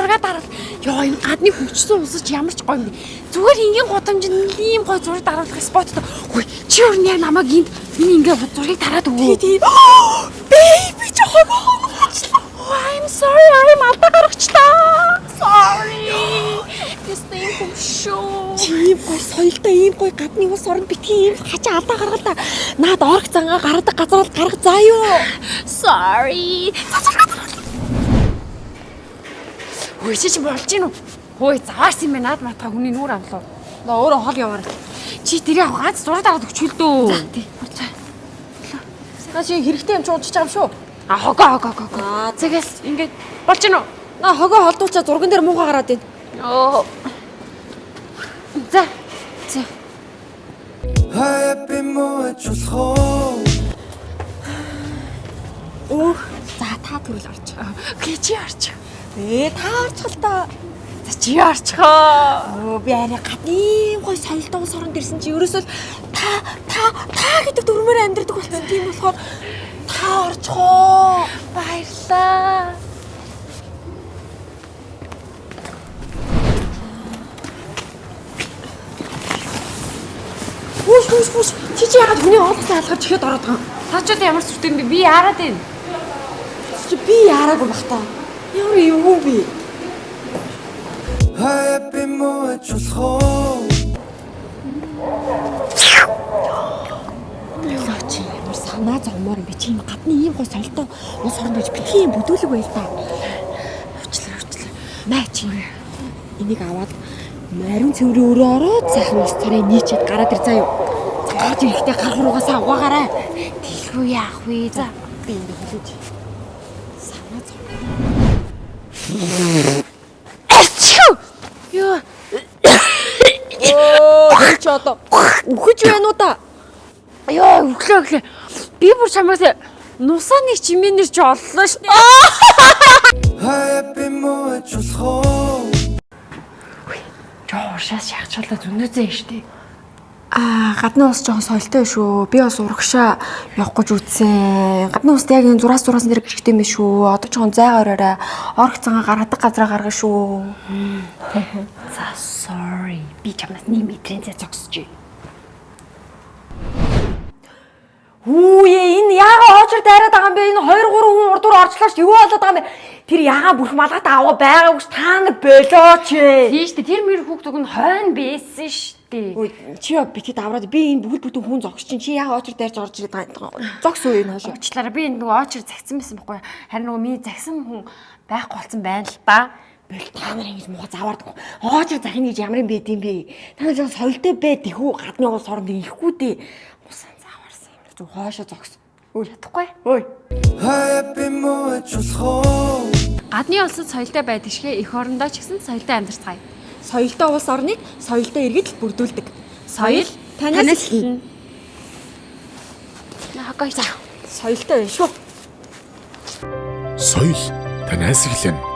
зураг дараад ёо энэ гадны хүчсэн усаж ямар ч гоё юм бэ. Зүгээр ингийн гудамжинд ийм гоё зураг даруулах споттой. Хөөе чи өөр нь яг намайг энд миний ингээ зургийг тараад өгөө. Тий. Baby жохоо. I'm sorry. Алдаа гаргачлаа. Sorry. Тэстэй юм шүү. Ийм гоё соёлтой ийм гоё гадны ус орнд битгий ийм хачаа алдаа гаргал та. Наад орох зангаа гаргадаг газар бол гарга заа юу. Sorry. Хөөе чи болж гин үү? Хөөе заваарсан юм байна. Наад матга хүний нүур амлаа. На өөрөө хол яваарай. Чи тэрийг ганц зураг дараад өгчүүл дөө. За тий. Чи хэрэгтэй юм чи уудчих юм шүү. Хогоо. Тэгээс ингээд болж гин үү? На хогоо холдуулчаа зурган дээр муухай гараад байна. Оо. За. Өөх. За та төрөл орч. Гээ чи орч. Та орчихл та. За чи орчихоо. Би арай гадны гоё соёлтой ус орнд ирсэн чи ерөөсөө та гэдэг дүрмээр амьдрдаг болсон тийм болохоор та орчихоо. Баярлаа. Хүш. Чи яагаад хүний оолгосоо алгаж ихэд ороод байгаа юм? Таачууд ямар сүртэй юм бэ? Би яарад байна. Чи би яараагүй бах та. Ямар юм уу би? Чи ямар санаа зовмоор юм бэ? Чи энэ гадны ийм гой соёлтой ус орнд гэж битгий юм бүдүүлэг байл та. Уучлаарай. Наа чи энийг аваад мариун цэврийн өрөө ороод сайхан ус царай нийчээд гараад ир заа юу. Гарч ирэхдээ гар хуруугасаа угаагаарай. Дэлгүй яах вэ? За. Би ингэ хэлээч. Санаа зов. Юу? Чи одоо үхэж байна уу та? Ёо, өглөө. Би бүр чамаас нусааны чимээнэр чи оллоо шүү дээ. Жоошаас шахацуулаад өнөөзөө шүү дээ. Гадны ус жоохон соёлтой шүү. Би бас урагшаа явах гэж үзсэн. Гадны уст яг энэ зураас нэр гэрчтэй юм шүү. Одоо жоохон зайгаа орой. Орох цагаа гаргадаг газараа гаргана шүү. За sorry. Би чамаас 1 метрийн зай зогсож. Энэ яагаад оочор дайраад байгаа юм бэ? Энэ 2 3 хүн урд дуур орчлоо ш. Юу болоод байгаа юм бэ? Тэр яагаад бүх малгата аваа байгаагүй ш. Та нар болооч. Тийм шүү дээ. Тэр мэр хүүхдүүд нь хойно байсан шүү дээ. Чи битэд аваад би энэ бүхэл бүтэн хүн зогс чинь чи яагаад оочор дайрж орж ирээд байгаа юм? Зогс уу энэ хашаа. Уучлаарай. Би нөгөө оочор загсан байсан байхгүй. Харин нөгөө миний загсан хүн байхгүй болсон байна л да. Бэл та нар ингэж муухай заваардаг. Оочор захин гэж ямар юм бэ тийм бэ? Та нар жоо соёлтой байд ихүү гадны ус орнд ирэхгүй дээ. Мусан заваарсан юм. Зүг хоошоо зогс. Чадахгүй. Гадны улсад соёлтой байдаг шигэ эх орондоо ч гэсэн соёлтой амьдарцгаая. Соёлтой улс орныг соёлтой иргэд л бүрдүүлдэг. Соёл танаас эхэлнэ. Хагай за. Соёлтой байна шүү. Соёл танаас эхэлнэ.